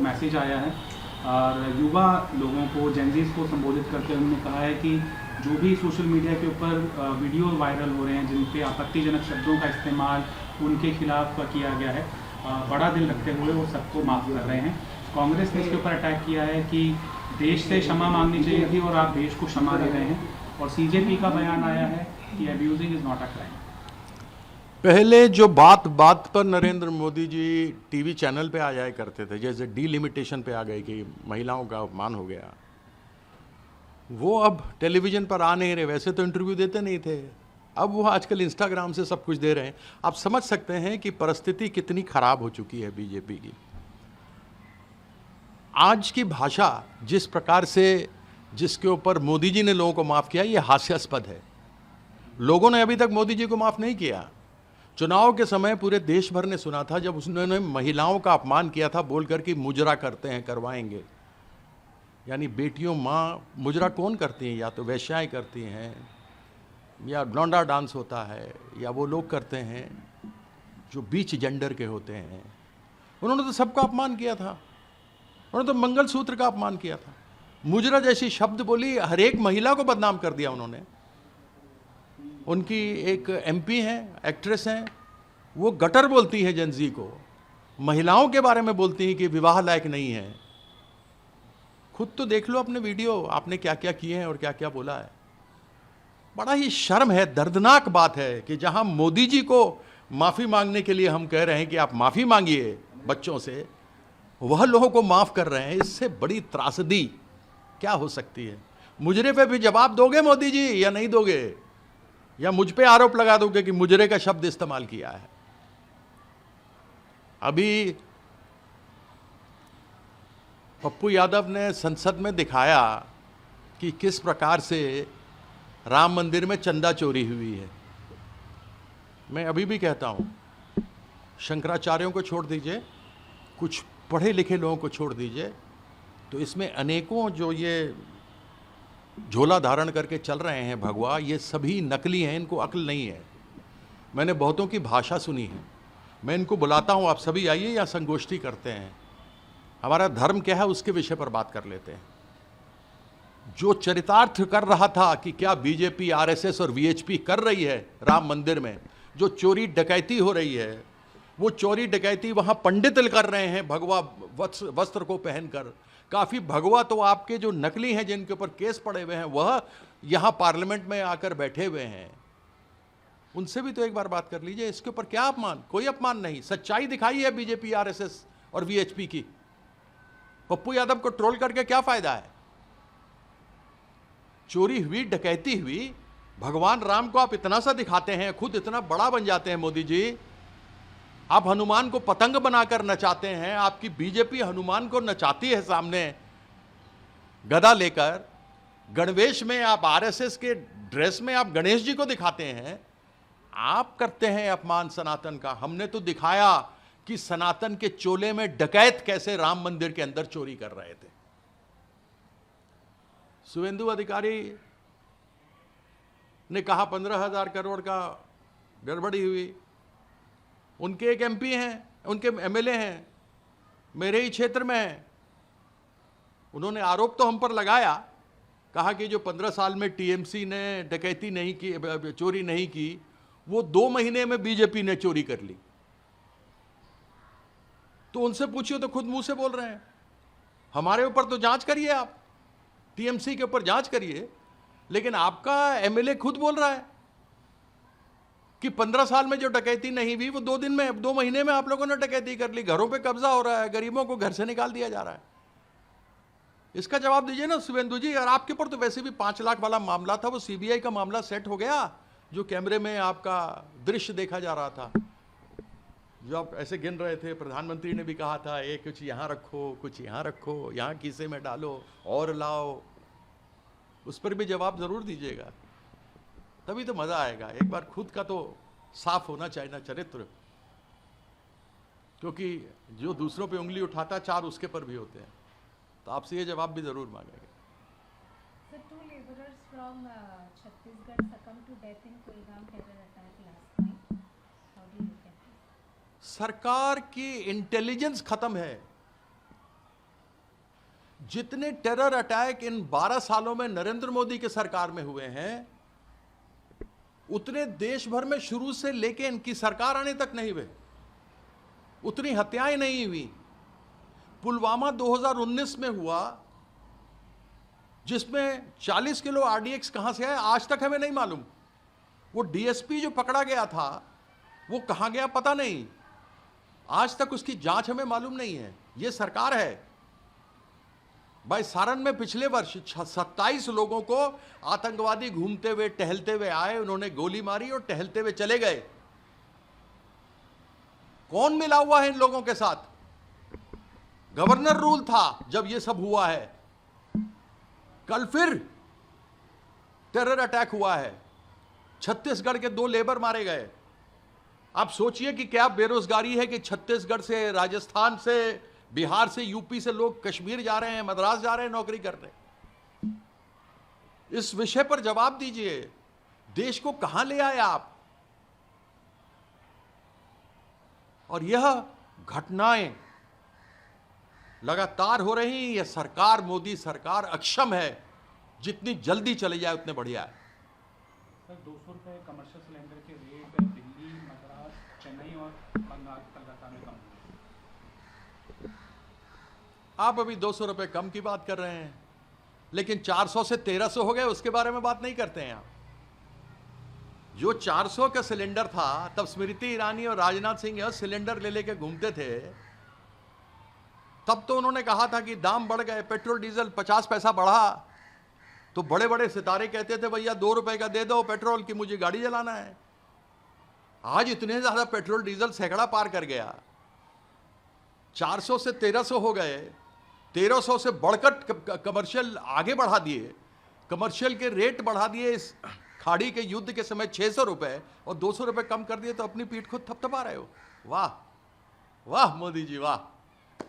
Message आया है और युवा लोगों को, जेनजीज को संबोधित करते हुए उन्होंने कहा है कि जो भी सोशल मीडिया के ऊपर वीडियो वायरल हो रहे हैं जिन पे आपत्तिजनक शब्दों का इस्तेमाल उनके खिलाफ किया गया है, बड़ा दिल रखते हुए वो सबको माफ़ कर रहे हैं। कांग्रेस ने इसके ऊपर अटैक किया है कि देश से क्षमा मांगनी चाहिए थी और आप देश को क्षमा दे रहे हैं। और सीजेपी का बयान आया है कि abusing is not a crime. पहले जो बात बात पर नरेंद्र मोदी जी टीवी चैनल पे आ जाया करते थे, जैसे डीलिमिटेशन पे आ गए कि महिलाओं का अपमान हो गया, वो अब टेलीविज़न पर आ नहीं रहे। वैसे तो इंटरव्यू देते नहीं थे, अब वो आजकल इंस्टाग्राम से सब कुछ दे रहे हैं। आप समझ सकते हैं कि परिस्थिति कितनी खराब हो चुकी है बीजेपी की। आज की भाषा जिस प्रकार से, जिसके ऊपर मोदी जी ने लोगों को माफ़ किया, ये हास्यास्पद है। लोगों ने अभी तक मोदी जी को माफ़ नहीं किया। चुनाव के समय पूरे देश भर ने सुना था जब उन्होंने महिलाओं का अपमान किया था बोलकर कि मुजरा करते हैं, करवाएंगे। यानी बेटियों, माँ मुजरा कौन करती हैं? या तो वैश्याएं करती हैं, या लौंडा डांस होता है, या वो लोग करते हैं जो बीच जेंडर के होते हैं। उन्होंने तो सबका अपमान किया था। उन्होंने तो मंगलसूत्र का अपमान किया था। मुजरा जैसी शब्द बोली, हर एक महिला को बदनाम कर दिया उन्होंने। उनकी एक एमपी हैं, एक्ट्रेस हैं, वो गटर बोलती हैं जेनजी को, महिलाओं के बारे में बोलती हैं कि विवाह लायक नहीं है। खुद तो देख लो अपने वीडियो, आपने क्या क्या किए हैं और क्या क्या बोला है। बड़ा ही शर्म है, दर्दनाक बात है कि जहां मोदी जी को माफ़ी मांगने के लिए हम कह रहे हैं कि आप माफ़ी मांगिए बच्चों से, वह लोगों को माफ़ कर रहे हैं। इससे बड़ी त्रासदी क्या हो सकती है? मुजरे पे भी जवाब दोगे मोदी जी या नहीं दोगे? या मुझ पे आरोप लगा दोगे कि मुजरे का शब्द इस्तेमाल किया है? अभी पप्पू यादव ने संसद में दिखाया कि किस प्रकार से राम मंदिर में चंदा चोरी हुई है। मैं अभी भी कहता हूं, शंकराचार्यों को छोड़ दीजिए, कुछ पढ़े लिखे लोगों को छोड़ दीजिए, तो इसमें अनेकों जो ये झोला धारण करके चल रहे हैं भगवा, ये सभी नकली हैं, इनको अक्ल नहीं है। मैंने बहुतों की भाषा सुनी है। मैं इनको बुलाता हूं, आप सभी आइए, या संगोष्ठी करते हैं, हमारा धर्म क्या है उसके विषय पर बात कर लेते हैं। जो चरितार्थ कर रहा था कि क्या बीजेपी, आरएसएस और वीएचपी कर रही है राम मंदिर में, जो चोरी डकैती हो रही है, वो चोरी डकैती वहां पंडित कर रहे हैं भगवा वस्त्र को पहनकर। काफी भगवा तो आपके जो नकली हैं, जिनके ऊपर केस पड़े हुए हैं, वह यहां पार्लियामेंट में आकर बैठे हुए हैं। उनसे भी तो एक बार बात कर लीजिए। इसके ऊपर क्या अपमान? कोई अपमान नहीं, सच्चाई दिखाई है बीजेपी, आरएसएस और वीएचपी की। पप्पू यादव को ट्रोल करके क्या फायदा है? चोरी हुई, डकैती हुई, भगवान राम को आप इतना सा दिखाते हैं, खुद इतना बड़ा बन जाते हैं मोदी जी। आप हनुमान को पतंग बनाकर नचाते हैं। आपकी बीजेपी हनुमान को नचाती है सामने गदा लेकर। गणवेश में आप, आरएसएस के ड्रेस में आप गणेश जी को दिखाते हैं। आप करते हैं अपमान सनातन का। हमने तो दिखाया कि सनातन के चोले में डकैत कैसे राम मंदिर के अंदर चोरी कर रहे थे। शुभेंदु अधिकारी ने कहा 15,000 करोड़ का गड़बड़ी हुई। उनके एक एमपी हैं, उनके एमएलए हैं, मेरे ही क्षेत्र में हैं। उन्होंने आरोप तो हम पर लगाया, कहा कि जो 15 साल में टीएमसी ने डकैती नहीं की, चोरी नहीं की, वो 2 महीने में बीजेपी ने चोरी कर ली। तो उनसे पूछिए तो खुद मुंह से बोल रहे हैं। हमारे ऊपर तो जांच करिए, आप टीएमसी के ऊपर जांच करिए, लेकिन आपका एमएलए खुद बोल रहा है कि 15 साल में जो डकैती नहीं हुई वो 2 दिन में, 2 महीने में आप लोगों ने डकैती कर ली। घरों पे कब्जा हो रहा है, गरीबों को घर से निकाल दिया जा रहा है। इसका जवाब दीजिए ना शुभेंदु जी। और आपके ऊपर तो वैसे भी 5 लाख वाला मामला था, वो सीबीआई का मामला सेट हो गया, जो कैमरे में आपका दृश्य देखा जा रहा था, जो आप ऐसे गिन रहे थे। प्रधानमंत्री ने भी कहा था, ये कुछ यहां रखो, कुछ यहां रखो, यहां खीसे में डालो और लाओ। उस पर भी जवाब जरूर दीजिएगा, तभी तो मजा आएगा। एक बार खुद का तो साफ होना चाहिए ना चरित्र, क्योंकि जो दूसरों पे उंगली उठाता 4 उसके पर भी होते हैं। तो आपसे ये जवाब भी जरूर मांगेंगे। Sir, 2 laborers from Chhattisgarh succumbed to death in Kulgam terror attack last night. How do you look at this? सरकार की इंटेलिजेंस खत्म है। जितने टेरर अटैक इन 12 सालों में नरेंद्र मोदी के सरकार में हुए हैं, उतने देश भर में शुरू से लेके इनकी सरकार आने तक नहीं हुए, उतनी हत्याएं नहीं हुई। पुलवामा 2019 में हुआ, जिसमें 40 किलो आरडीएक्स कहां से आया आज तक हमें नहीं मालूम। वो डीएसपी जो पकड़ा गया था वो कहां गया पता नहीं, आज तक उसकी जांच हमें मालूम नहीं है। ये सरकार है भाई। सारण में पिछले वर्ष 27 लोगों को आतंकवादी घूमते हुए टहलते हुए आए, उन्होंने गोली मारी और टहलते हुए चले गए। कौन मिला हुआ है इन लोगों के साथ? गवर्नर रूल था जब ये सब हुआ है। कल फिर टेरर अटैक हुआ है, छत्तीसगढ़ के 2 लेबर मारे गए। आप सोचिए कि क्या बेरोजगारी है कि छत्तीसगढ़ से, राजस्थान से, बिहार से, यूपी से लोग कश्मीर जा रहे हैं, मद्रास जा रहे हैं नौकरी करने। इस विषय पर जवाब दीजिए, देश को कहां ले आए आप? और यह घटनाएं लगातार हो रही। यह सरकार, मोदी सरकार अक्षम है। जितनी जल्दी चली जाए उतने बढ़िया है। सर 200 रुपये कमर्शियल सिलेंडर के रेट दिल्ली, मद्रास, चेन्नई और बंगाल, कलकत्ता में कम हुए। आप अभी 200 रुपये कम की बात कर रहे हैं, लेकिन 400 से 1300 हो गए, उसके बारे में बात नहीं करते हैं आप। जो 400 का सिलेंडर था, तब स्मृति ईरानी और राजनाथ सिंह यह सिलेंडर ले लेके घूमते थे, तब तो उन्होंने कहा था कि दाम बढ़ गए, पेट्रोल डीजल 50 पैसा बढ़ा, तो बड़े बड़े सितारे कहते थे भैया 2 रुपए का दे दो पेट्रोल की, मुझे गाड़ी चलाना है। आज इतने ज्यादा पेट्रोल डीजल सैकड़ा पार कर गया, 400 से 1300 हो गए, 1300 से बढ़कर कमर्शियल आगे बढ़ा दिए, कमर्शियल के रेट बढ़ा दिए। इस खाड़ी के युद्ध के समय 600 रुपए और 200 रुपए कम कर दिए, तो अपनी पीठ खुद थपथपा रहे हो। वाह वाह मोदी जी वाह।